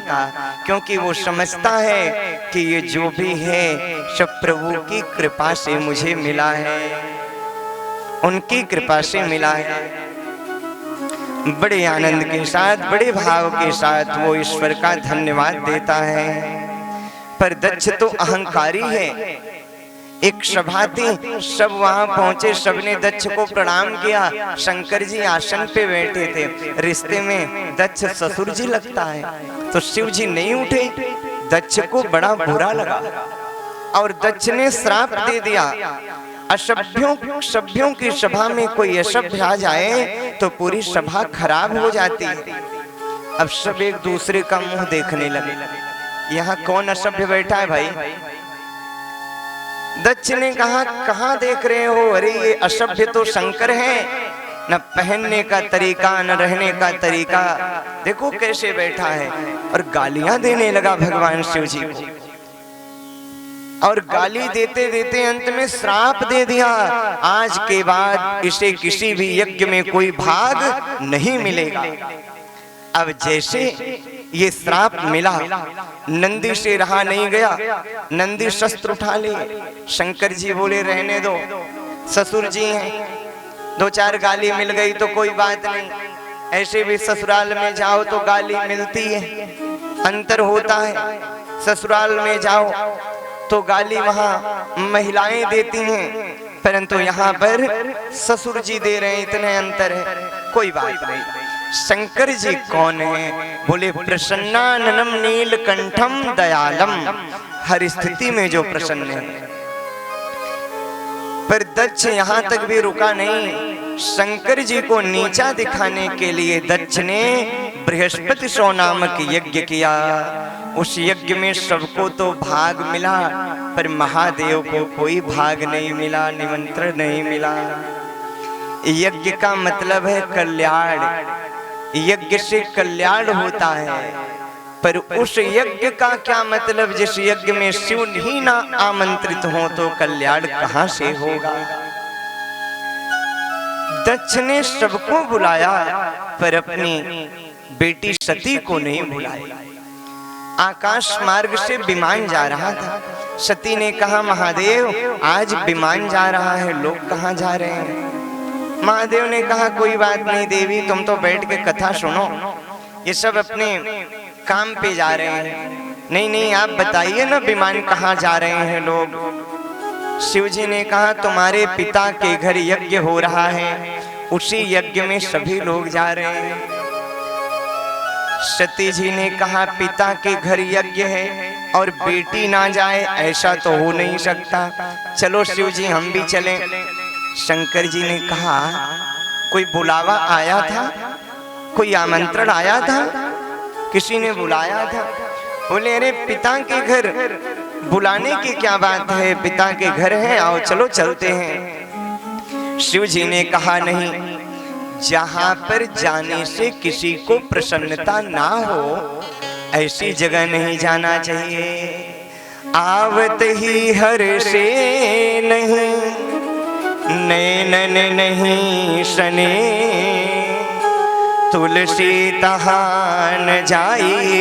आता, क्योंकि वो समझता है कि ये जो भी है सब प्रभु की कृपा से मुझे मिला है, उनकी कृपा से मिला है। बड़े आनंद के साथ, बड़े भाव के साथ वो ईश्वर का धन्यवाद देता है। पर दक्ष तो अहंकारी है। एक सभा थी, सब वहां पहुंचे, सबने दक्ष को प्रणाम किया। शंकर जी आसन पे बैठे थे। रिश्ते में दक्ष ससुर जी लगता है, तो शिव जी नहीं उठे। दक्ष को बड़ा बुरा लगा और दक्ष ने श्राप दे दिया, सभ्यों की सभा में कोई असभ्य आ जाए तो पूरी सभा खराब हो जाती है। अब सब एक दूसरे का मुंह देखने लगे, यहाँ कौन असभ्य बैठा है भाई? दक्ष ने कहा, कहाँ देख रहे हो? अरे ये असभ्य तो शंकर है, न पहनने का तरीका न रहने का तरीका, देखो कैसे बैठा है। और गालियां देने लगा भगवान शिव जी को, और गाली देते देते अंत में श्राप दे दिया, आज के बाद इसे किसी भी यज्ञ में कोई भाग नहीं मिलेगा। अब जैसे ये श्राप मिला, नंदी से रहा नहीं गया, नंदी शस्त्र उठा लिए। शंकर जी बोले रहने दो, ससुर जी हैं, दो चार गाली मिल गई तो कोई बात नहीं, ऐसे भी ससुराल में जाओ तो गाली मिलती है, अंतर होता है। ससुराल में जाओ तो गाली वहां महिलाएं देती हैं, परंतु यहाँ पर ससुर जी दे रहे हैं, इतने अंतर है, कोई बात नहीं। शंकर जी कौन है? बोले प्रसन्नाननम नीलकंठम दयालम, हर स्थिति में जो प्रसन्न है। पर दक्ष यहाँ तक भी रुका नहीं, शंकर जी को नीचा दिखाने के लिए दक्ष ने बृहस्पति सौ नामक यज्ञ किया। उस यज्ञ में सबको तो भाग मिला, पर महादेव को कोई भाग नहीं मिला, निमंत्रण नहीं मिला। यज्ञ का मतलब है कल्याण, यज्ञ से कल्याण होता है, पर उस यज्ञ का क्या मतलब जिस यज्ञ में शिव ही ना आमंत्रित हो तो कल्याण कहां से होगा? दक्ष ने सबको बुलाया, पर अपनी बेटी सती को नहीं बुलाया। आकाश मार्ग से विमान जा रहा था, सती ने कहा, महादेव आज विमान जा रहा है, लोग कहाँ जा रहे हैं? महादेव ने कहा, कोई बात नहीं देवी, तुम तो बैठ के कथा सुनो, ये सब अपने काम पे जा रहे हैं। नहीं नहीं, आप बताइए ना विमान कहाँ जा रहे हैं लोग? शिव जी ने कहा, तुम्हारे पिता के घर यज्ञ हो रहा है, उसी यज्ञ में सभी लोग जा रहे हैं। सती जी ने कहा, पिता के घर यज्ञ है और बेटी ना जाए, ऐसा तो हो नहीं सकता, चलो शिव जी हम भी चलें। शंकर जी ने कहा, कोई बुलावा आया था, कोई आमंत्रण आया था, किसी ने बुलाया था? बोले अरे पिता के घर बुलाने की क्या बात है, पिता के घर है, आओ चलो चलते हैं। शिव जी ने कहा, नहीं, जहां पर जाने से किसी को प्रसन्नता ना हो ऐसी जगह नहीं जाना चाहिए। आवत ही हर से नहीं, नैनन नहीं सने, तुलसी तहाँ न जाइए,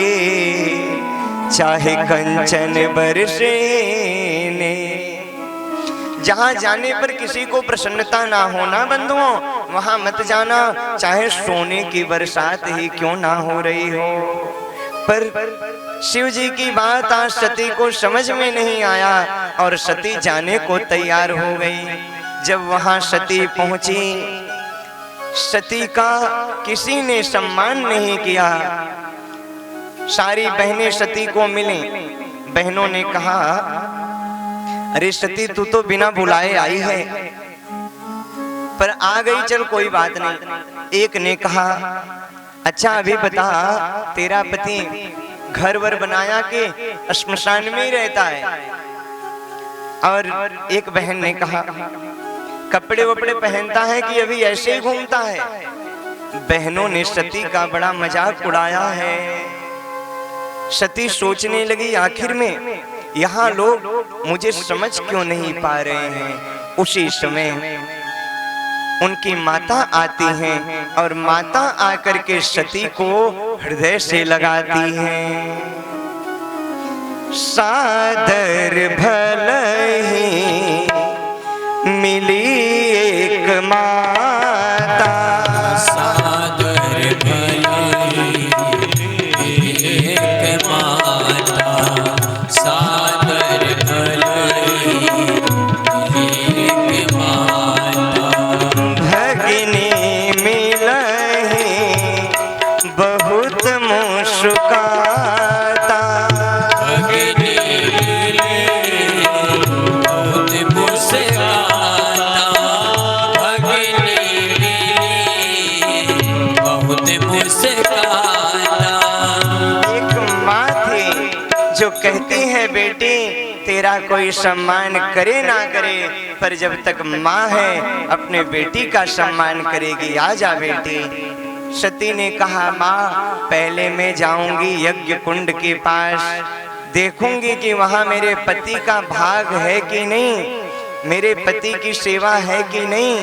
चाहे कंचन बरसे ने। जहाँ जाने पर किसी को प्रसन्नता ना होना बंधुओं, वहां मत जाना, चाहे सोने की बरसात ही क्यों ना हो रही हो। पर शिव जी की बात आज सती को समझ में नहीं आया और सती जाने को तैयार हो गई। जब वहां सती पहुंची, सती का किसी ने सम्मान नहीं किया। सारी बहनें सती को मिली, बहनों ने कहा, अरे सती तू तो बिना बुलाए आई है, पर आ गई, चल कोई बात नहीं। एक ने कहा, अच्छा अभी बता, तेरा पति घर वर बनाया के श्मशान में ही रहता है? और एक बहन ने कहा, कपड़े वपड़े पहनता है कि अभी ऐसे ही घूमता है? बहनों ने सती का बड़ा मजाक उड़ाया है। सती सोचने लगी, आखिर में यहाँ लोग मुझे समझ क्यों नहीं पा रहे हैं। उसी समय उनकी माता आती हैं और माता आकर के सती को हृदय से लगाती हैं। सादर भलहि मिली एक माता, सादर भलहि एक माता, सादर भलहि एक माता। भगिनी मिलहि बहुत मुस्काता, भगिनी बहुत मुस्काता, भगिनी बहुत मुस्काता। एक माँ थी जो कहती है बेटी तेरा कोई सम्मान करे ना करे, पर जब तक माँ है अपने बेटी का सम्मान करेगी। आजा बेटी। सती ने कहा माँ पहले मैं जाऊंगी यज्ञ कुंड के पास, देखूंगी कि वहां मेरे पति का भाग है कि नहीं, मेरे पति की सेवा है कि नहीं।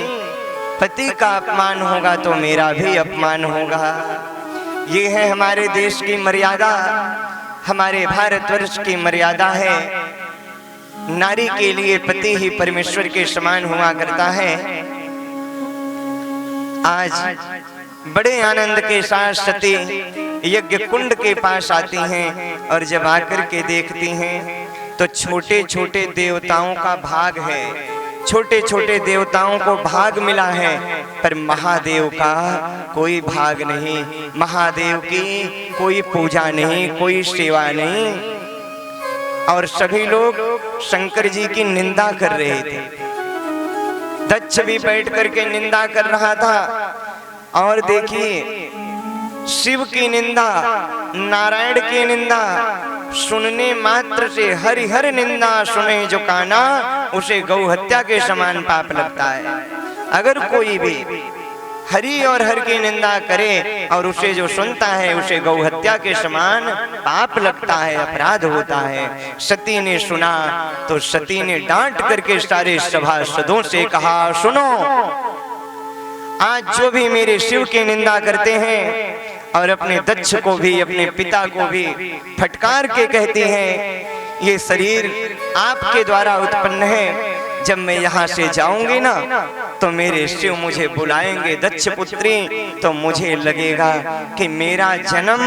पति का अपमान होगा तो मेरा भी अपमान होगा। ये है हमारे देश की मर्यादा, हमारे भारतवर्ष की मर्यादा है। नारी के लिए पति ही परमेश्वर के समान हुआ करता है। आज बड़े आनंद के साथ सती यज्ञ कुंड के पास आती हैं और जब आकर के देखती हैं तो छोटे छोटे देवताओं का भाग है, छोटे छोटे देवताओं को भाग मिला है, पर महादेव का कोई भाग नहीं, महादेव की कोई पूजा नहीं, कोई सेवा नहीं। और सभी लोग शंकर जी की निंदा कर रहे थे। दक्ष भी बैठ करके निंदा कर रहा था। और देखिए शिव की निंदा, नारायण की निंदा सुनने मात्र से, हरिहर निंदा सुने जो काना उसे गौ हत्या के समान पाप लगता है। अगर कोई भी हरि और हर की निंदा करे और उसे जो सुनता है उसे गौ हत्या के समान पाप लगता है, अपराध होता है। सती ने सुना तो सती ने डांट करके सारे सभासदों से कहा सुनो, आज जो भी मेरे शिव की निंदा करते हैं और अपने दक्ष को भी, अपने पिता को भी फटकार के कहती हैं ये शरीर आपके द्वारा उत्पन्न है, जब मैं यहाँ से जाऊंगी ना तो मेरे शिव मुझे बुलाएंगे दक्ष पुत्री, तो मुझे लगेगा कि मेरा जन्म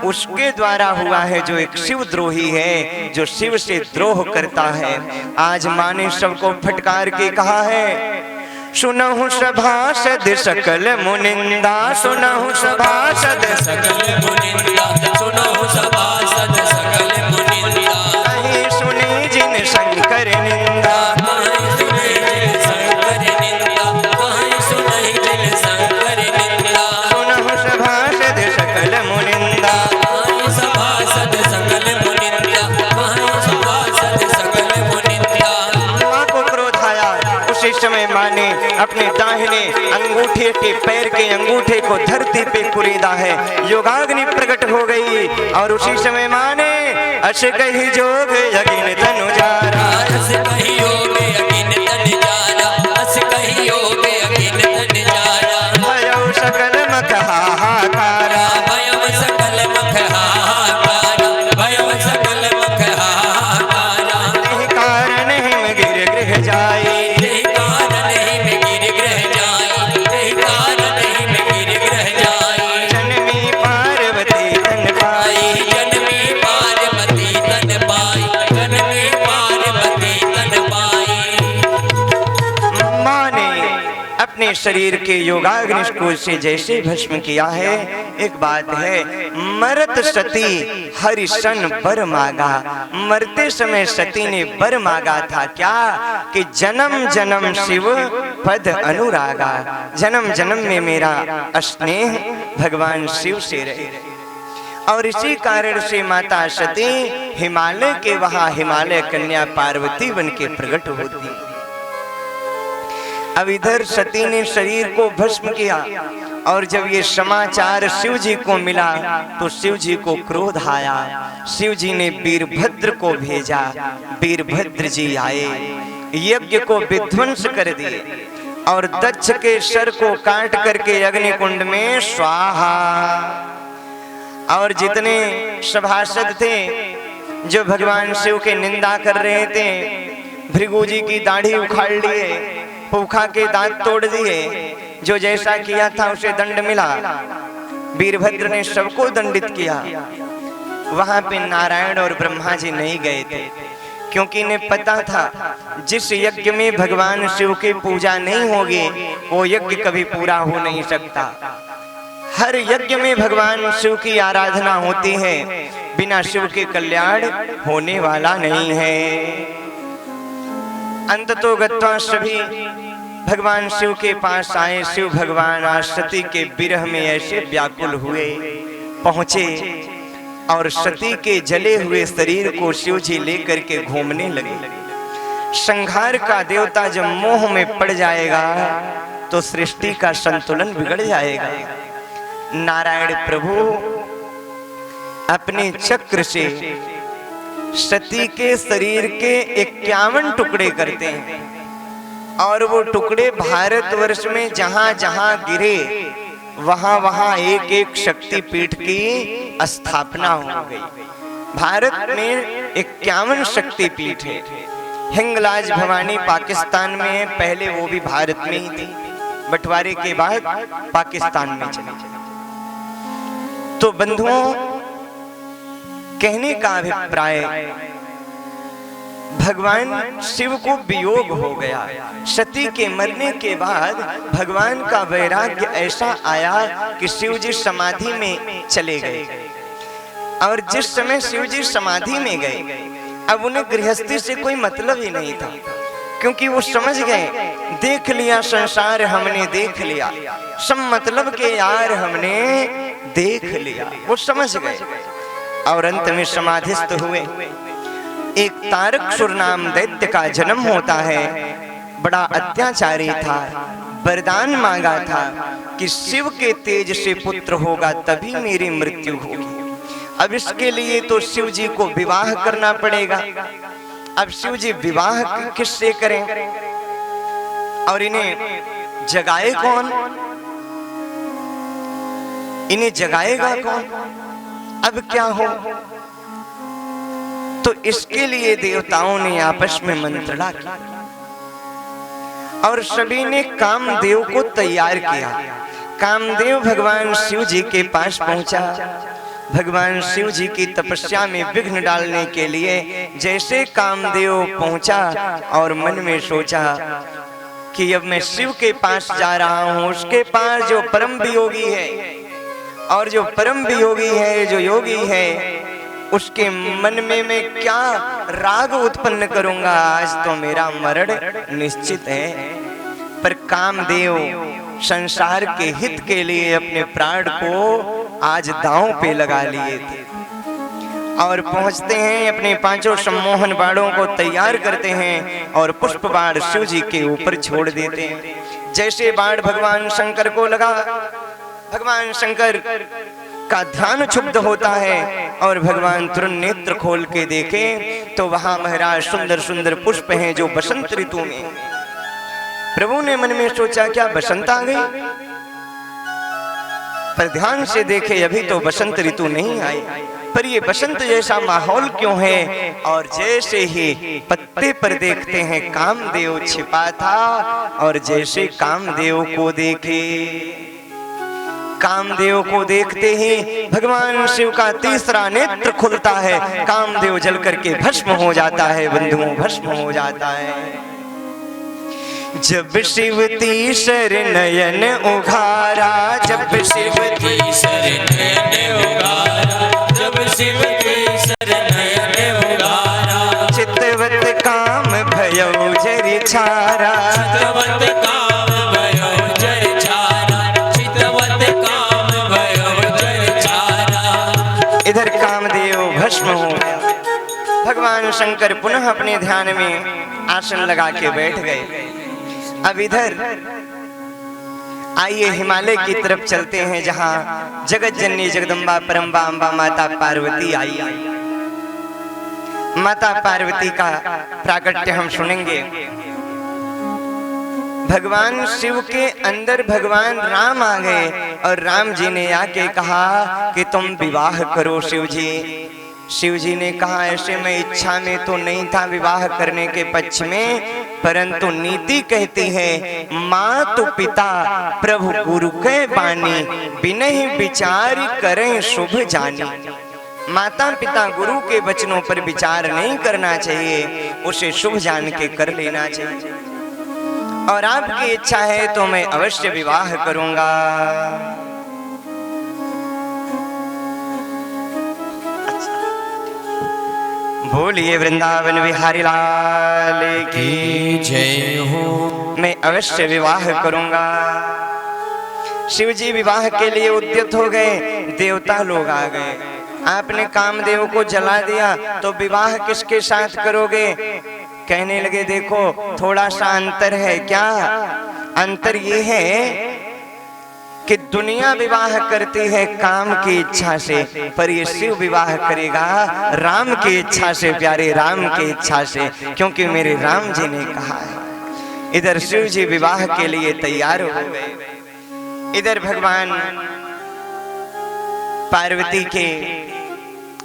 उसके द्वारा हुआ है जो एक शिव द्रोही है, जो शिव से द्रोह करता है। आज माँ ने सबको फटकार के कहा है सुनहु सभासद सकल मुनिंदा, सुनहु सभासद सकल मुनिंदा, सुनहु सभासद सकल मुनिंदा। कहीं सुनी जिन शंकर निंदा, कहीं सुनी जिन शंकर निंदा, कहीं सुनी जिन शंकर निंदा। सुनहु सभासद सकल मुनिंदा, कहीं सभासद सकल मुनिंदा, कहीं सभासद सकल मुनिंदा। माँ को क्रोध आया। उसी समय माँ ने अपने दाहिने अंगूठे के पैर के अंगूठे को धरती पे कुरीदा है, योगाग्नि प्रकट हो गई। और उसी समय माँ ने अश कही जोग यज्ञ तनु जारा, अस कही योग यज्ञ तन जारा, अस कही योग यज्ञ तन जारा। भयो सकल मख हाहाकारा, भयो सकल मख हाहाकारा, भयो सकल मख हाहाकारा। यही कारण हिम गिर गृह जाई, यही कारण हिम गिर गृह जाई, यही कारण हिम गिर गृह जाई। जन्मी पार्वती तन पाई, जन्मी पार्वती तन पाई, जन्मी पार्वती तन पाई। माँ ने अपने शरीर के योगाग्नि को से जैसे भस्म किया है। एक बात है, मरत सती हरिशन बर मांगा, मरते समय सती ने बर मांगा था क्या कि जन्म जन्म शिव पद अनुरागा, जन्म जन्म में मेरा स्नेह भगवान शिव से रहे। और इसी कारण से माता सती हिमालय के वहां हिमालय कन्या पार्वती बन के प्रकट होती। अब इधर सती ने शरीर को भस्म किया और जब ये समाचार शिव जी को मिला तो शिव जी को क्रोध आया। शिव जी ने वीरभद्र को भेजा, वीरभद्र जी आए, यज्ञ को विध्वंस कर दिए और दक्ष के सर को काट करके अग्निकुंड में स्वाहा। और जितने सभासद थे जो भगवान शिव के निंदा कर रहे थे, भृगु जी की दाढ़ी उखाड़ लिए, पूखा के दांत तोड़ दिए, जो जैसा किया था उसे दंड मिला। वीरभद्र ने सबको दंडित किया। वहां पे नारायण और ब्रह्मा जी नहीं गए थे, क्योंकि इन्हें पता था जिस यज्ञ में भगवान शिव की पूजा नहीं होगी वो यज्ञ कभी पूरा हो नहीं सकता। हर यज्ञ में भगवान शिव की आराधना होती है, बिना शिव के कल्याण होने वाला नहीं है। अंततोगत्वा सभी भगवान शिव के पास आए। शिव भगवान आज सती के विरह में ऐसे व्याकुल हुए, पहुंचे और सती के जले हुए शरीर को शिव जी लेकर के घूमने लगे। संहार का देवता जब मोह में पड़ जाएगा तो सृष्टि का संतुलन बिगड़ जाएगा। नारायण प्रभु अपने चक्र से सती के शरीर के 51 टुकड़े करते हैं और वो टुकड़े भारतवर्ष में जहां जहां गिरे वहां वहां एक एक शक्तिपीठ की स्थापना हो गई। भारत में 51 शक्तिपीठ है। हिंगलाज भवानी पाकिस्तान में है, पहले वो भी भारत में ही थी, बंटवारे के बाद पाकिस्तान में चली। तो बंधुओं, कहने का अभिप्राय, भगवान शिव को वियोग हो गया। सती के मरने के बाद भगवान का वैराग्य ऐसा आया कि शिव जी समाधि में चले गए। और जिस समय शिव जी समाधि में गए, अब उन्हें गृहस्थी से कोई मतलब ही नहीं था, क्योंकि वो समझ गए, देख लिया संसार हमने, देख लिया सब मतलब के यार हमने देख लिया, वो समझ गए। और अंत में समाधिस्थ हुए। एक तारकसुर नाम दैत्य का जन्म होता है। बड़ा अत्याचारी था, वरदान मांगा था कि शिव के तेज से पुत्र होगा तभी मेरी मृत्यु होगी। अब इसके लिए तो शिव जी को विवाह करना पड़ेगा। अब शिव जी विवाह किससे करें और इन्हें जगाए कौन, इन्हें जगाएगा कौन, अब क्या हो। तो इसके लिए देवताओं ने आपस में मंत्रणा की और सभी ने कामदेव को तैयार किया। कामदेव भगवान शिव जी के पास पहुंचा। भगवान शिव जी की तपस्या में विघ्न डालने के लिए जैसे कामदेव पहुंचा और मन में सोचा कि अब मैं शिव के पास जा रहा हूं, उसके पास जो परम वियोगी है, और जो परम वियोगी है, जो योगी है, उसके मन में मैं क्या राग उत्पन्न करूंगा, आज तो मेरा मरण निश्चित है। पर कामदेव संसार के हित के लिए अपने प्राण को आज दांव पे लगा लिए थे और पहुंचते हैं, अपने 5 सम्मोहन बाणों को तैयार करते हैं और पुष्प बाण शिव जी के ऊपर छोड़ देते हैं। जैसे बाण भगवान शंकर को लगा, भगवान शंकर का ध्यान क्षुब्ध होता है और भगवान तुरंत नेत्र खोल के देखे तो वहां महाराज सुंदर सुंदर पुष्प हैं जो बसंत ऋतु में। प्रभु ने मन में सोचा क्या बसंत आ गई, पर ध्यान से देखे अभी तो बसंत ऋतु नहीं आई, पर ये बसंत जैसा माहौल क्यों है। और जैसे ही पत्ते पर देखते हैं कामदेव छिपा था और जैसे कामदेव को देखे, कामदेव को देखते ही भगवान शिव का तीसरा नेत्र खुलता है, कामदेव जल करके भस्म हो जाता है। बंधुओं, भस्म हो जाता है। जब शिव तीसर नयन उघारा, जब शिव तीसर नयन उघारा, जब शिव तीसर नयन उघारा, चितवत काम भयो जरि छारा, चितवत काम भयो जरि छारा, चितवत काम भयो जरि छारा। इधर कामदेव भस्म हो गया। भगवान शंकर पुनः अपने ध्यान में आसन लगा के बैठ गए। अब इधर आइए हिमालय की तरफ चलते हैं, जहां जगत जननी जगदम्बा परम्बा अम्बा माता पार्वती आई। माता पार्वती का प्राकट्य हम सुनेंगे। भगवान शिव के अंदर भगवान राम आ गए और राम जी ने आके कहा कि तुम विवाह करो शिव जी। शिव जी ने कहा ऐसे मैं इच्छा में तो नहीं था विवाह करने के पक्ष में, परंतु नीति कहती है माँ तो पिता प्रभु गुरु के बानी, बिनहि विचार करें शुभ जानी। माता पिता गुरु के वचनों पर विचार नहीं करना चाहिए, उसे शुभ जान के कर लेना चाहिए। और आपकी इच्छा है तो मैं अवश्य विवाह करूंगा। बोलिए वृंदावन बिहारी लाल की जय हो। मैं अवश्य विवाह करूंगा। शिव जी विवाह के लिए उद्यत हो गए, देवता लोग आ गए। आपने कामदेव को जला दिया तो विवाह किसके साथ करोगे? कहने लगे देखो थोड़ा सा अंतर है। क्या अंतर? ये है कि दुनिया विवाह करती है काम की इच्छा से, पर ये शिव विवाह करेगा राम की इच्छा से, प्यारे राम की इच्छा से, क्योंकि मेरे राम जी ने कहा है। इधर शिव जी विवाह के लिए तैयार हो गए। इधर भगवान पार्वती के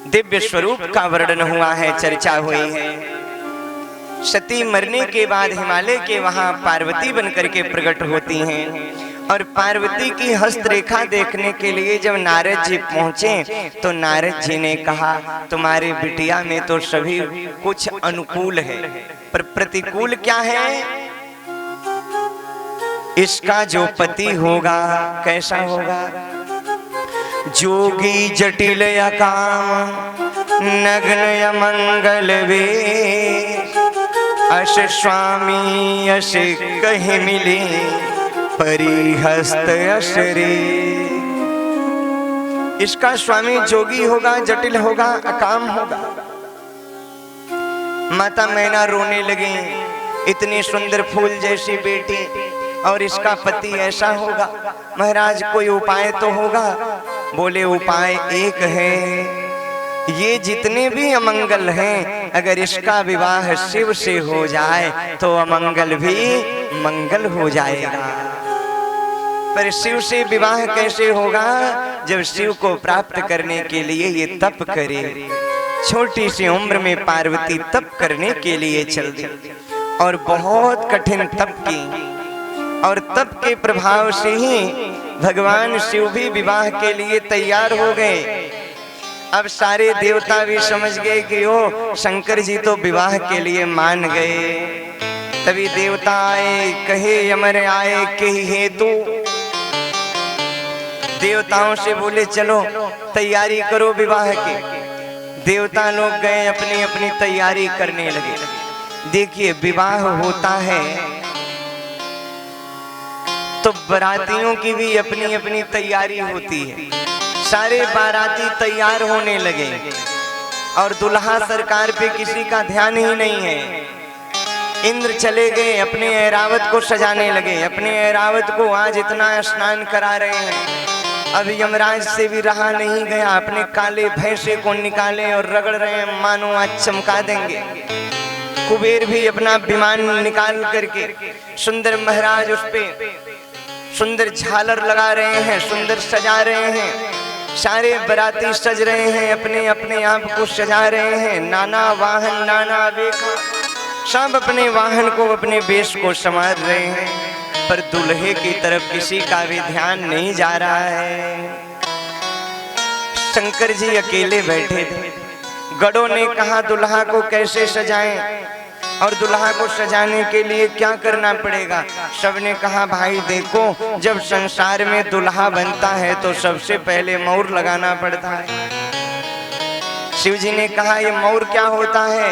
दिव्य स्वरूप का वर्णन हुआ है, चर्चा हुई है। सती मरने के बाद हिमालय के वहां पार्वती बनकर के प्रकट होती हैं और पार्वती की हस्तरेखा देखने के लिए जब नारद जी पहुंचे तो नारद जी ने कहा तुम्हारी बिटिया में तो सभी कुछ अनुकूल है, पर प्रतिकूल क्या है? इसका जो पति होगा कैसा होगा? जोगी जटिल अकाम नग्न अमंगल वे, अश स्वामी अश कहीं मिले परिहस्त अशरे। इसका स्वामी जोगी होगा, जटिल होगा, अकाम होगा। माता मैना रोने लगी, इतनी सुंदर फूल जैसी बेटी और इसका पति ऐसा होगा। महाराज कोई उपाय तो होगा? बोले उपाय एक है, ये जितने भी अमंगल हैं अगर इसका विवाह शिव से हो जाए तो अमंगल भी मंगल हो जाएगा। पर शिव से विवाह कैसे होगा? जब शिव को प्राप्त करने के लिए ये तप करे। छोटी सी उम्र में पार्वती तप करने के लिए चल दी और बहुत कठिन तप की, और तप के प्रभाव से ही भगवान शिव भी विवाह के लिए तैयार हो गए। अब सारे देवता भी समझ गए कि ओ शंकर जी तो विवाह के लिए मान गए। तभी देवता आए, कहे अमर आए के हेतु। देवताओं से बोले चलो तैयारी करो विवाह की। देवता लोग गए अपनी अपनी तैयारी करने लगे। देखिए विवाह होता है तो बारातियों की भी अपनी अपनी तैयारी होती है। सारे बाराती तैयार होने लगे और दुल्हा सरकार पे किसी का ध्यान ही नहीं है। इंद्र चले गए, अपने ऐरावत को सजाने लगे। अपने ऐरावत को आज इतना स्नान करा रहे हैं, अब यमराज से भी रहा नहीं गया। अपने काले भैंसे को निकाले और रगड़ रहे हैं, मानो आज चमका देंगे। कुबेर भी अपना विमान निकाल करके सुंदर महाराज उस पे सुंदर झालर लगा रहे हैं, सुंदर सजा रहे हैं। सारे बराती सज रहे हैं, अपने अपने आप को सजा रहे हैं। नाना वाहन नाना वेखा, सब अपने वाहन को अपने वेश को संवार रहे हैं, पर दूल्हे की तरफ किसी का भी ध्यान नहीं जा रहा है। शंकर जी अकेले बैठे थे। गढ़ों ने कहा दुल्हा को कैसे सजाएं और दुल्हा को सजाने के लिए क्या करना पड़ेगा। सबने कहा भाई देखो, जब संसार में दुल्हा बनता है तो सबसे पहले मोर लगाना पड़ता है। शिव जी ने कहा ये मोर क्या होता है?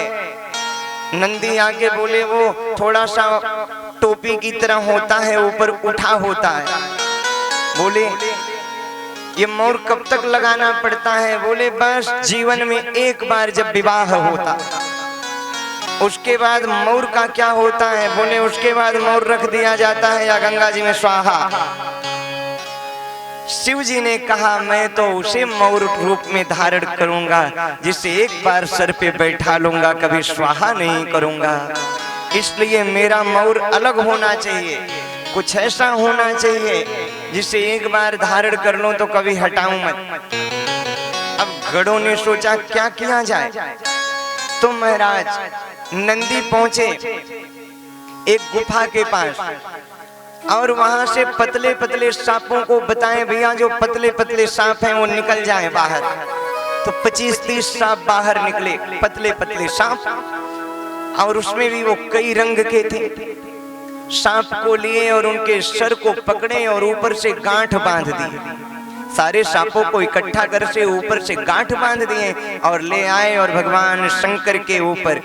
नंदी आके बोले वो थोड़ा सा टोपी की तरह होता है, ऊपर उठा होता है। बोले ये मोर कब तक लगाना पड़ता है? बोले बस जीवन में एक बार जब विवाह होता, उसके बाद मोर का क्या होता है? बोले उसके बाद मोर रख दिया जाता है या गंगा जी में स्वाहा। शिव जी ने कहा मैं तो उसे मोर रूप में धारण करूंगा जिसे एक बार सर पे बैठा लूंगा, कभी स्वाहा नहीं करूंगा। इसलिए मेरा मोर अलग होना चाहिए। कुछ ऐसा होना चाहिए जिसे एक बार धारण कर लो तो कभी हटाऊं मत। अब गरुड़ ने सोचा क्या किया जाए। तो महाराज नंदी पहुंचे एक गुफा के पास और वहां से पतले पतले सांपों को बताए भैया जो पतले पतले सांप हैं वो निकल जाएं बाहर। तो 25-30 सांप बाहर निकले, पतले पतले सांप, और उसमें भी वो कई रंग के थे। सांप को लिए और उनके सर को पकड़े और ऊपर से गांठ बांध दी। सारे सांपों को इकट्ठा कर से ऊपर से गांठ बांध दिए और ले आए और भगवान शंकर के ऊपर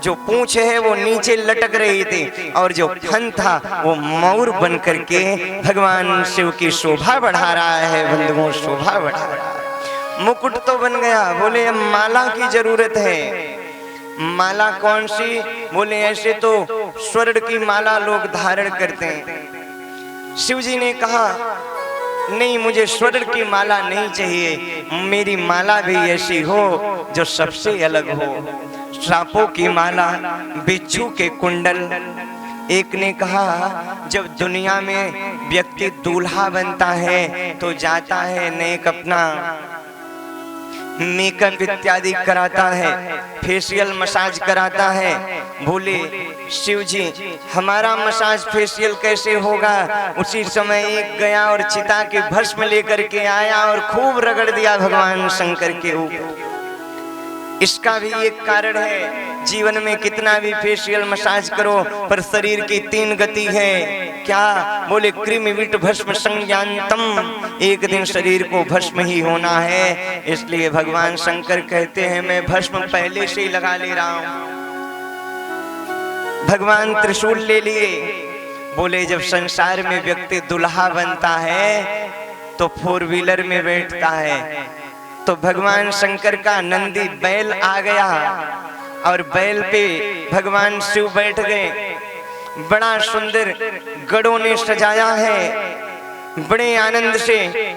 जो पूंछ है वो नीचे लटक रही थी और जो फन था वो मोर बन करके भगवान शिव की शोभा बढ़ा रहा है। बंधुओं, शोभा बढ़ा रहा है। मुकुट तो बन गया। बोले अब माला की जरूरत है। माला कौन सी? बोले ऐसे तो स्वर्ण की माला लोग धारण करते हैं। शिव जी ने कहा नहीं, मुझे स्वर्ण की माला नहीं चाहिए, मेरी माला भी ऐसी हो जो सबसे अलग हो। सांपों की माला, बिच्छू के कुंडल। एक ने कहा जब दुनिया में व्यक्ति दूल्हा बनता है तो जाता है नेक अपना मेकअप इत्यादि कराता है, फेशियल मसाज कराता है। बोले शिव जी हमारा मसाज फेशियल कैसे होगा? उसी समय एक गया और चिता के भस्म लेकर के आया और खूब रगड़ दिया भगवान शंकर के ऊपर। इसका भी एक कारण है, जीवन में कितना भी फेशियल मसाज करो पर शरीर की 3 गति है। क्या? बोले कृमिविट भस्म संज्ञानतम, एक दिन शरीर को भस्म ही होना है। इसलिए भगवान शंकर कहते हैं मैं भस्म पहले से ही लगा ले रहा हूं। भगवान त्रिशूल ले लिए। बोले जब संसार में व्यक्ति दुल्हा बनता है तो 4 व्हीलर में बैठता है, तो भगवान शंकर का नंदी बैल आ गया और बैल पे भगवान शिव बैठ गए। बड़ा सुंदर गरुड़ ने सजाया है। बड़े आनंद से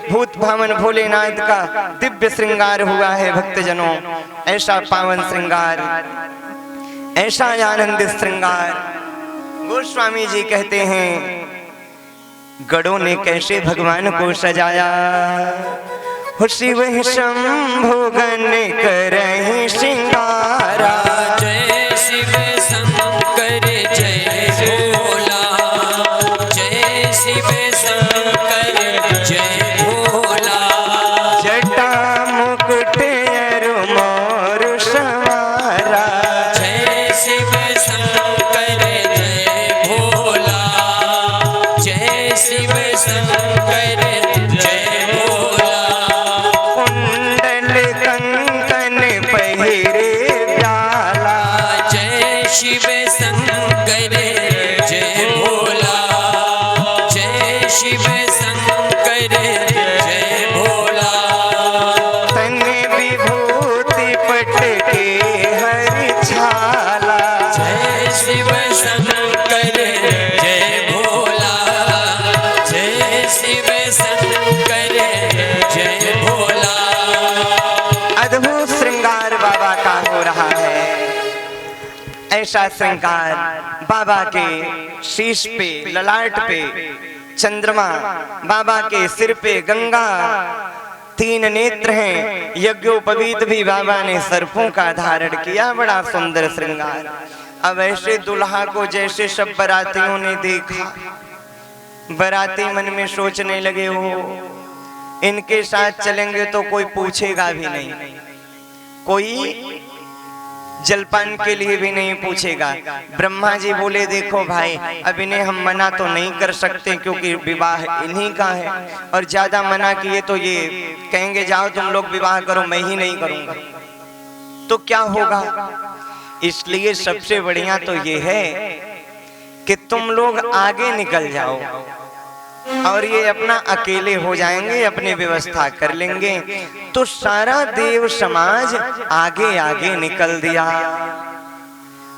भूत भावन भोलेनाथ का दिव्य श्रृंगार हुआ है। भक्तजनों, ऐसा पावन श्रृंगार, ऐसा आनंदित श्रृंगार गोस्वामी जी कहते हैं गरुड़ ने कैसे भगवान को सजाया। शिव शंभु गण करहि श्रृंगारा, जय शिव शंकर जय भोला, जय शिव शंकर जय भोला। जटा मुकुट अरु मोर सवारा, जय शिव शंकर जय भोला, जय शिव शंकर जय भोला। शिव शंकर जय भोला, जय शिव शंकर जय भोला। तन विभूति पट के हरि छाला, जय शिव शंकर जय भोला, जय शिव शंकर जय भोला। अद्भुत श्रृंगार बाबा का हो रहा है। ऐसा श्रृंगार बाबा के शीश पे, ललाट पे चंद्रमा, बाबा के सिर पे गंगा, 3 नेत्र हैं। यज्ञोपवीत भी बाबा ने सर्पों का धारण किया। बड़ा सुंदर श्रृंगार। अब ऐसे दुल्हा को जैसे सब बारातियों ने देखा, बाराती मन में सोचने लगे हो इनके साथ चलेंगे तो कोई पूछेगा भी नहीं, कोई जलपान के लिए भी नहीं पूछेगा। ब्रह्मा जी बोले देखो भाई अब इन्हें हम मना तो नहीं कर सकते क्योंकि विवाह इन्हीं का है, और ज्यादा मना किए तो ये कहेंगे जाओ तुम लोग विवाह करो, मैं ही नहीं करूंगा, तो क्या होगा। इसलिए सबसे बढ़िया तो ये है कि तुम लोग आगे निकल जाओ और ये अपना अकेले हो जाएंगे, अपनी व्यवस्था कर लेंगे। तो सारा देव समाज आगे आगे निकल दिया।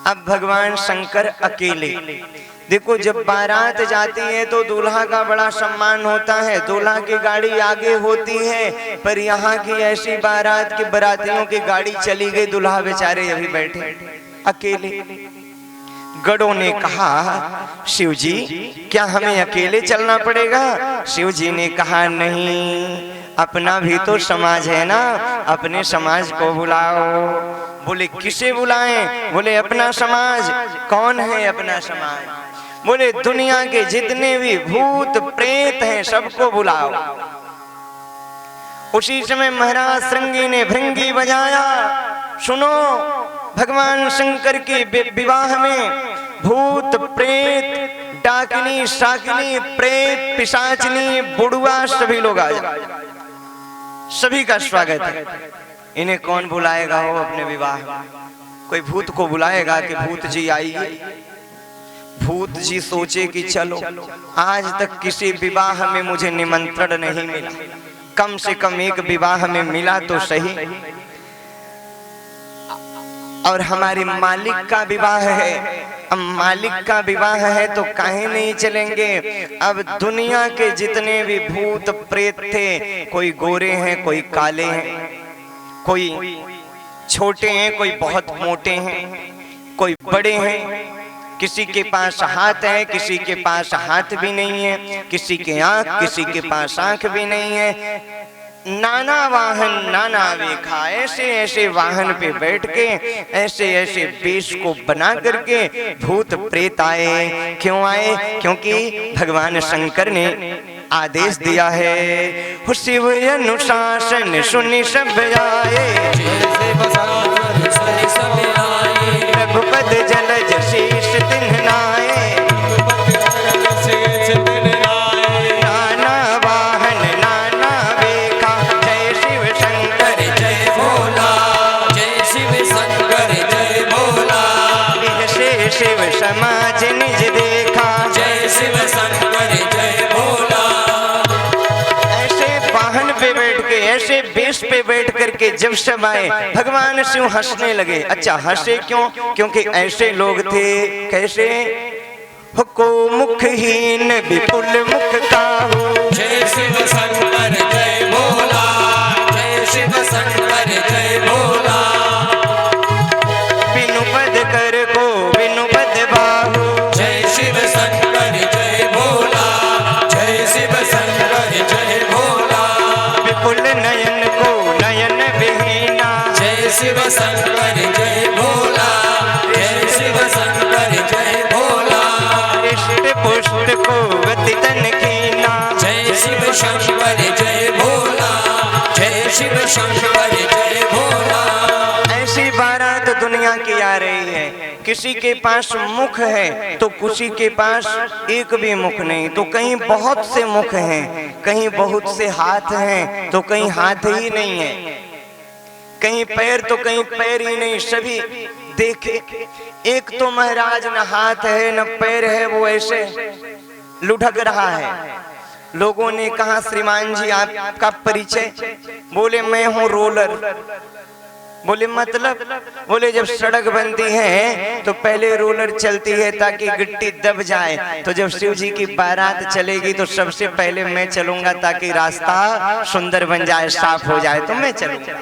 अब भगवान शंकर अकेले। देखो जब बारात जाती है तो दूल्हा का बड़ा सम्मान होता है, दूल्हा की गाड़ी आगे होती है, पर यहाँ की ऐसी बारात की बारातियों की गाड़ी चली गई, दूल्हा बेचारे अभी बैठे अकेले। गढ़ों ने कहा, शिव जी क्या हमें अकेले चलना पड़ेगा? शिव जी ने कहा, नहीं, अपना भी तो समाज है ना, अपने समाज को बुलाओ। बोले किसे बुलाएं? बोले अपना समाज। कौन है अपना समाज? बोले दुनिया के जितने भी भूत प्रेत हैं सबको बुलाओ। उसी समय महाराज श्रृंगी ने भृंगी बजाया। सुनो, भगवान शंकर के विवाह में भूत प्रेत डाकिनी शाकिनी प्रेत पिशाचनी बुढ़वा सभी लोग आ जाए, सभी का स्वागत है। इन्हें कौन बुलाएगा हो अपने विवाह में? कोई भूत को बुलाएगा कि भूत जी आइए? भूत जी सोचे कि चलो, आज तक किसी विवाह में मुझे निमंत्रण नहीं मिला, कम से कम एक विवाह में मिला तो सही, और हमारे मालिक का विवाह है। अब मालिक का विवाह है तो काहे नहीं चलेंगे? अब दुनिया के जितने भी भूत प्रेत थे, कोई गोरे हैं, कोई काले हैं, कोई छोटे हैं, कोई बहुत मोटे हैं, कोई बड़े हैं, किसी के पास हाथ है, किसी के पास हाथ भी नहीं है, किसी के आंख, किसी के पास आंख भी नहीं है। नाना वाहन नाना वेखा, ऐसे ऐसे वाहन पे बैठ के ऐसे ऐसे वेश को बना करके भूत प्रेत आए। क्यों आए? क्योंकि भगवान शंकर ने आदेश दिया है, शिव अनुशासन सुनि सब आए, रघुपद जलज शीश तिन्हनाए, शिव समाज निज देखा, जय शिव शंकर जय भोला। ऐसे वाहन पे बैठ के, ऐसे बेश पे बैठ करके जब सब आए, भगवान शिव हंसने लगे। अच्छा, हंसे क्यों? क्योंकि ऐसे लोग थे। कैसे? को मुखहीन विपुल मुख काहू, जय शिव शंकर जय भोला, जय शिव शंकर जय भोला। बिनु पद कर को बिनु पद बाहू, जय शिव शंकर जय भोला, जय शिव शंकर जय भोला। विपुल नयन को नयन विहीना, जय शिव शंकर जय भोला, जय शिव शंकर जय भोला। हृष्ट पुष्ट को गति तन कीना, जय शिव शंकर जय भोला, जय शिव शंकर जय भोला। ऐसी बारात दुनिया की आ रही है। किसी के पास मुख है तो किसी के पास एक भी मुख नहीं, तो कहीं बहुत से मुख हैं, कहीं बहुत से हाथ हैं तो कहीं हाथ ही नहीं है, कहीं पैर तो कहीं पैर ही नहीं। सभी देखे, एक तो महाराज न हाथ है न पैर है, वो ऐसे लुढ़क रहा है। लोगों ने कहा, श्रीमान जी आपका परिचय? बोले मैं हूँ रोलर। बोले मतलब? बोले जब सड़क बनती है तो पहले रोलर चलती है ताकि गिट्टी दब जाए, तो जब शिव जी की बारात चलेगी तो सबसे पहले मैं चलूंगा ताकि रास्ता सुंदर बन जाए, साफ हो जाए, तो मैं चलूंगा।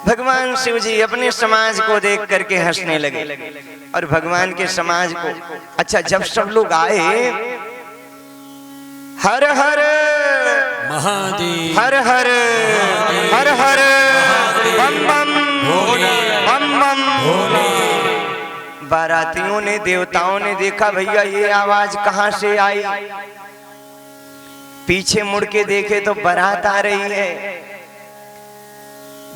भगवान शिव जी अपने समाज को देख करके हंसने लगे और भगवान के समाज को। अच्छा, जब सब लोग आए, हर हर महादेव, हर हर हर हर बम बम बम बम। बारातियों ने, देवताओं ने देखा, भैया ये आवाज कहां से आई? पीछे मुड़ के देखे तो बारात आ रही है।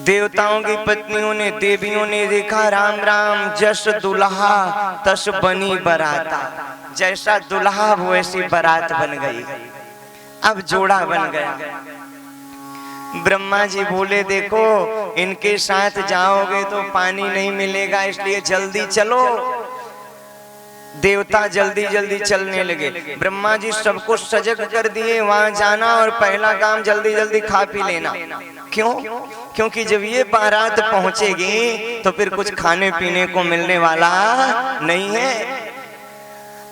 देवताओं की पत्नियों ने, देवियों ने देखा, राम राम, जस दुल्हा तस बनी बराता। जैसा दुल्हा वो ऐसी बारात बन गई। अब जोड़ा बन गया। ब्रह्मा जी बोले, देखो इनके साथ जाओगे तो पानी नहीं मिलेगा, इसलिए जल्दी चलो। देवता जल्दी जल्दी चलने लगे। ब्रह्मा जी सबको सजग कर दिए, वहां जाना और पहला काम जल्दी जल्दी खा पी लेना। क्यों? क्योंकि जब ये बारात पहुंचेगी तो फिर कुछ खाने पीने को मिलने वाला नहीं है,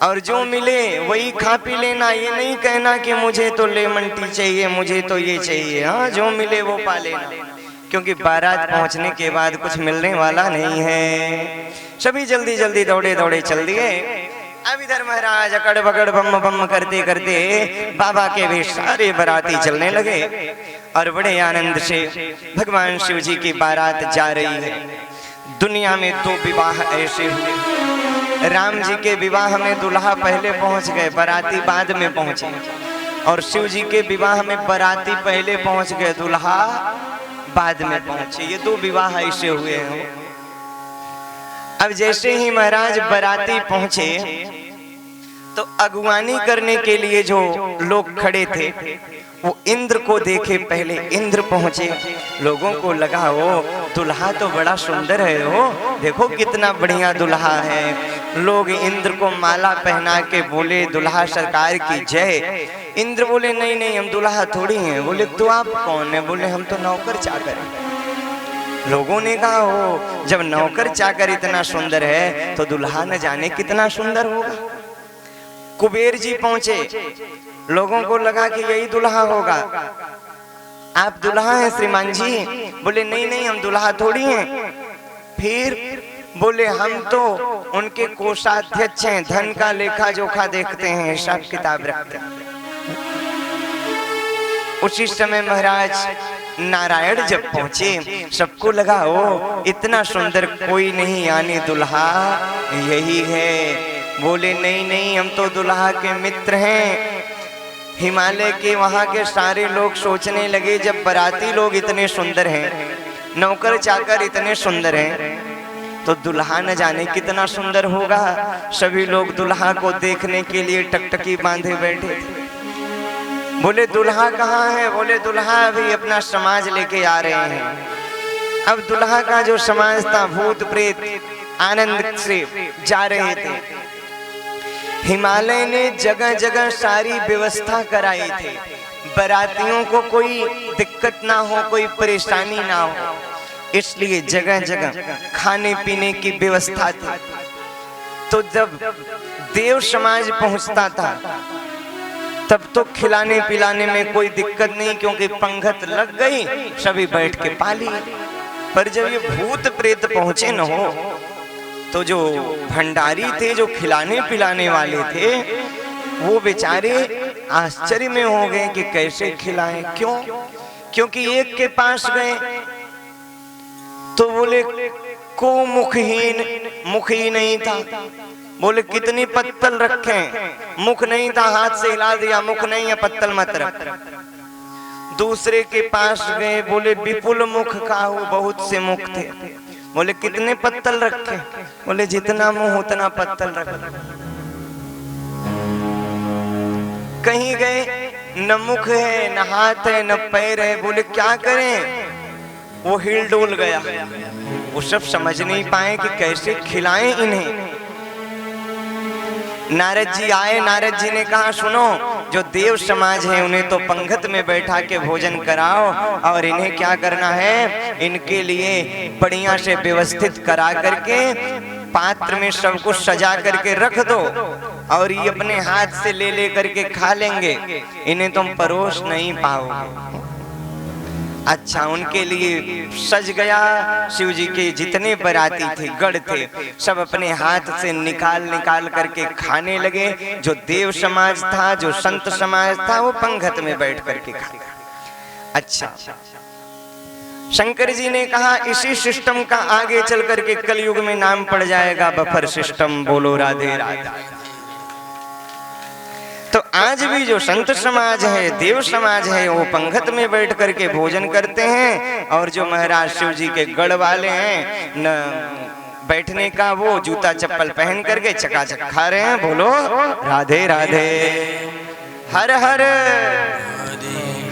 और जो मिले वही खा पी लेना। ये नहीं कहना कि मुझे तो लेमन टी चाहिए, मुझे तो ये चाहिए। हाँ, जो मिले वो पा लेना। क्योंकि बारात पहुंचने के बाद कुछ मिलने वाला नहीं है। सभी जल्दी जल्दी दौड़े दौड़े चल दिए। अब इधर महाराज अकड़ बकड़ बम बम करते करते बाबा के भी सारे बाराती चलने लगे और बड़े आनंद से भगवान शिव जी की बारात जा रही है। दुनिया में 2 विवाह ऐसे हुए। राम जी के विवाह में दुल्हा पहले पहुंच गए, बाराती बाद में पहुंचे, और शिव जी के विवाह में बाराती पहले पहुंच गए, दुल्हा बाद में पहुंचे। ये 2 विवाह ऐसे हुए हैं। अब जैसे ही महाराज बाराती पहुंचे तो अगुवानी करने के लिए जो लोग खड़े थे वो इंद्र को देखे। पहले इंद्र पहुंचे, लोगों को लगा वो दुल्हा तो बड़ा सुंदर है, हो देखो कितना बढ़िया दुल्हा है। लोग इंद्र को माला पहना के बोले दुल्हा सरकार की जय। इंद्र बोले नहीं नहीं, हम दुल्हा थोड़ी हैं। बोले तो आप कौन है? बोले हम तो नौकर चाकर हैं। लोगों ने कहा हो जब नौकर चाकर इतना सुंदर है तो दुल्हा न जाने कितना सुंदर होगा। कुबेर जी पहुंचे, लोगों को लगा कि यही दुल्हा होगा। आप दुल्हा हैं श्रीमान जी? बोले नहीं नहीं, हम दुल्हा थोड़ी हैं। फिर बोले हम तो उनके कोषाध्यक्ष हैं, धन का लेखा जोखा देखते हैं, हिसाब किताब रखते हैं। उसी समय महाराज नारायण जब पहुंचे, सबको लगा ओ इतना सुंदर कोई नहीं, यानी दुल्हा यही है। बोले नहीं नहीं, हम तो दुल्हा के मित्र हैं। हिमालय के वहां के सारे लोग सोचने लगे जब बाराती लोग इतने सुंदर हैं, नौकर चाकर इतने सुंदर हैं, तो दुल्हा न जाने कितना सुंदर होगा। सभी लोग दुल्हा को देखने के लिए टकटकी बांधे बैठे थे। बोले दुल्हा कहाँ है? बोले दुल्हा अभी अपना समाज लेके आ रहे हैं। अब दुल्हा का जो समाज था भूत प्रेत आनंद से जा रहे थे। हिमालय ने जगह जगह सारी व्यवस्था कराई थी, बारातियों को कोई दिक्कत ना हो, कोई परेशानी ना हो, इसलिए जगह जगह खाने पीने की व्यवस्था थी। तो जब देव समाज पहुंचता था तब तो खिलाने पिलाने में कोई दिक्कत नहीं, क्योंकि पंगत लग गई, सभी बैठ के पाली। पर जब ये भूत प्रेत पहुंचे न हो तो जो भंडारी थे, जो खिलाने पिलाने वाले थे, वो बेचारे आश्चर्य में हो गए कि कैसे खिलाएं। क्यों? क्योंकि एक के पास गए तो बोले को मुखहीन, मुख ही नहीं था। बोले कितनी पत्तल रखें? मुख नहीं था, हाथ से हिला दिया, मुख नहीं है, पत्तल मत रख। दूसरे के पास गए, बोले विपुल मुख काहू, बहुत से मुख थे। बोले कितने पत्तल रखे? बोले जितना मुंह उतना पत्तल रख। कहीं गए न मुख है, न हाथ है, न पैर है। बोले क्या करें? वो हिल डोल गया। वो सब समझ नहीं पाए कि कैसे खिलाएं इन्हें। नारद जी आए, नारद जी ने कहा सुनो, जो देव समाज है उन्हें तो पंगत में बैठा के भोजन कराओ, और इन्हें क्या करना है, इनके लिए बढ़िया से व्यवस्थित करा करके पात्र में सब कुछ सजा करके रख दो, और ये अपने हाथ से ले ले करके खा लेंगे, इन्हें तुम परोस नहीं पाओगे। अच्छा, उनके लिए सज गया। शिव जी के जितने बाराती थे, गढ़ थे, सब अपने हाथ से निकाल निकाल करके खाने लगे। जो देव समाज था, जो संत समाज था, वो पंगत में बैठ करके खाया। अच्छा, शंकर जी ने कहा इसी सिस्टम का आगे चल करके कलयुग में नाम पड़ जाएगा बफर सिस्टम। बोलो राधे राधे। तो आज भी जो संत समाज है, देव समाज है, वो पंगत में बैठ करके भोजन करते हैं, और जो महाराज शिव जी के गढ़ वाले हैं न बैठने का, वो जूता चप्पल पहन करके चकाचक खा रहे हैं। बोलो राधे राधे। हर हर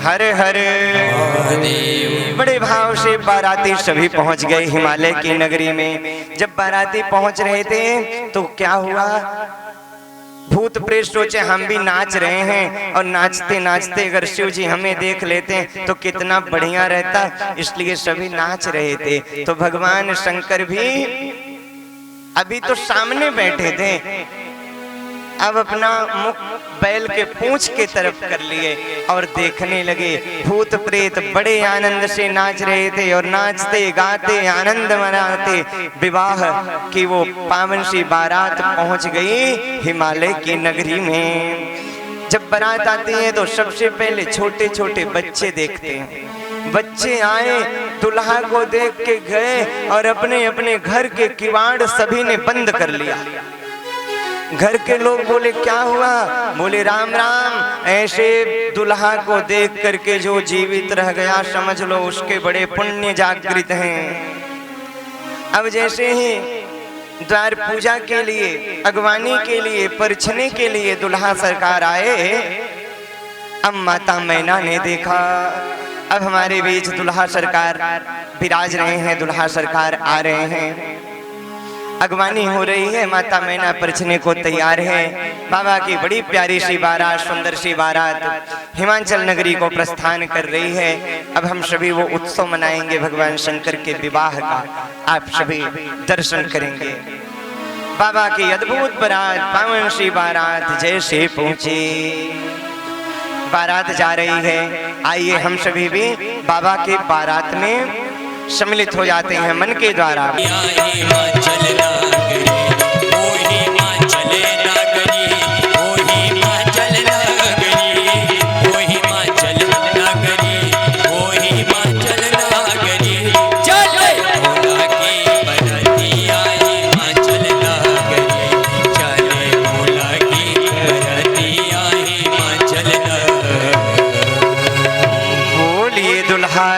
हर हर। बड़े भाव से बाराती सभी पहुंच गए हिमालय की नगरी में। जब बाराती पहुंच रहे थे तो क्या हुआ, भूत प्रेत सोचे हम भी नाच रहे हैं, और नाचते नाचते अगर शिव जी हमें देख लेते तो कितना बढ़िया रहता, इसलिए सभी नाच रहे थे। तो भगवान शंकर भी अभी तो सामने बैठे थे, अब अपना मुख बैल के पूंछ के तरफ कर लिए और देखने लगे। भूत प्रेत बड़े आनंद से नाच रहे थे और नाचते गाते आनंद मनाते विवाह की वो पावन सी बारात पहुंच गई हिमालय की नगरी में। जब बारात आती है तो सबसे पहले छोटे छोटे बच्चे देखते हैं। बच्चे आए, दुल्हा को देख के गए और अपने अपने घर के किवाड़ सभी ने बंद कर लिया। घर के लोग बोले क्या हुआ? बोले राम राम, ऐसे दुल्हा को देख करके जो जीवित रह गया समझ लो उसके बड़े पुण्य जागृत हैं। अब जैसे ही द्वार पूजा के लिए, अगवानी के लिए, परिछने के लिए दुल्हा सरकार आए, अब माता मैना ने देखा अब हमारे बीच दुल्हा सरकार विराज रहे हैं, दुल्हा सरकार आ रहे हैं, अगवानी हो रही है, माता मैना परिछने को तैयार है। बाबा की बड़ी प्यारी सी बारात, सुंदर सी बारात हिमाचल नगरी को प्रस्थान कर रही है। अब हम सभी वो उत्सव मनाएंगे भगवान शंकर के विवाह का, आप सभी दर्शन करेंगे। बाबा की अद्भुत बारात, पावन सी बारात जैसे पहुंची, बारात जा रही है। आइए हम सभी भी बाबा के बारात में सम्मिलित हो जाते हैं मन के द्वारा।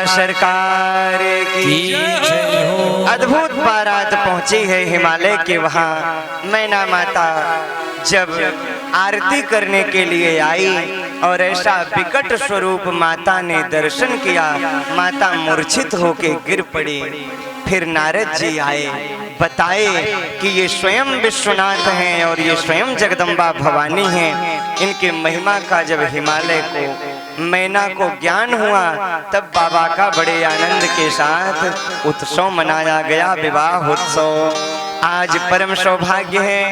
सरकार की अद्भुत बारात पहुंची है हिमालय के वहां। मैना माता जब आरती करने के लिए आई और ऐसा विकट स्वरूप माता ने दर्शन किया, माता मूर्छित होके गिर पड़ी। फिर नारद जी आए, बताए कि ये स्वयं विश्वनाथ हैं और ये स्वयं जगदम्बा भवानी हैं। इनके महिमा का जब हिमालय को, मैना को ज्ञान हुआ, तब बाबा का बड़े आनंद के साथ उत्सव मनाया गया, विवाह उत्सव। आज परम सौभाग्य है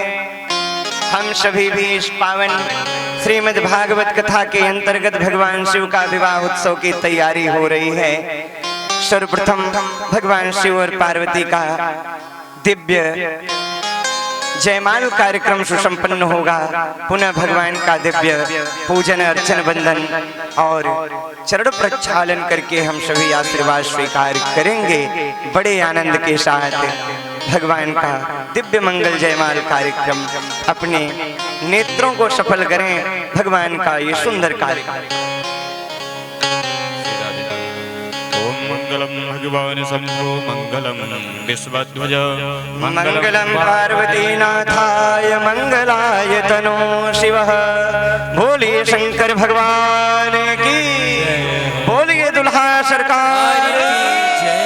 हम सभी भी इस पावन श्रीमद् भागवत कथा के अंतर्गत भगवान शिव का विवाह उत्सव की तैयारी हो रही है। सर्वप्रथम भगवान शिव और पार्वती का दिव्य जयमाल कार्यक्रम सुसंपन्न होगा। पुनः भगवान का दिव्य पूजन अर्चन बंधन और चरण प्रक्षालन करके हम सभी आशीर्वाद स्वीकार करेंगे। बड़े आनंद के साथ भगवान का दिव्य मंगल जयमाल कार्यक्रम अपने नेत्रों को सफल करें। भगवान का ये सुंदर कार्यक्रम। मंगलम भगवान शंभो मंगलम विश्वध्वज मंगलम पार्वती नाथाय मंगलाय तनो शिवः। भोले शंकर भगवान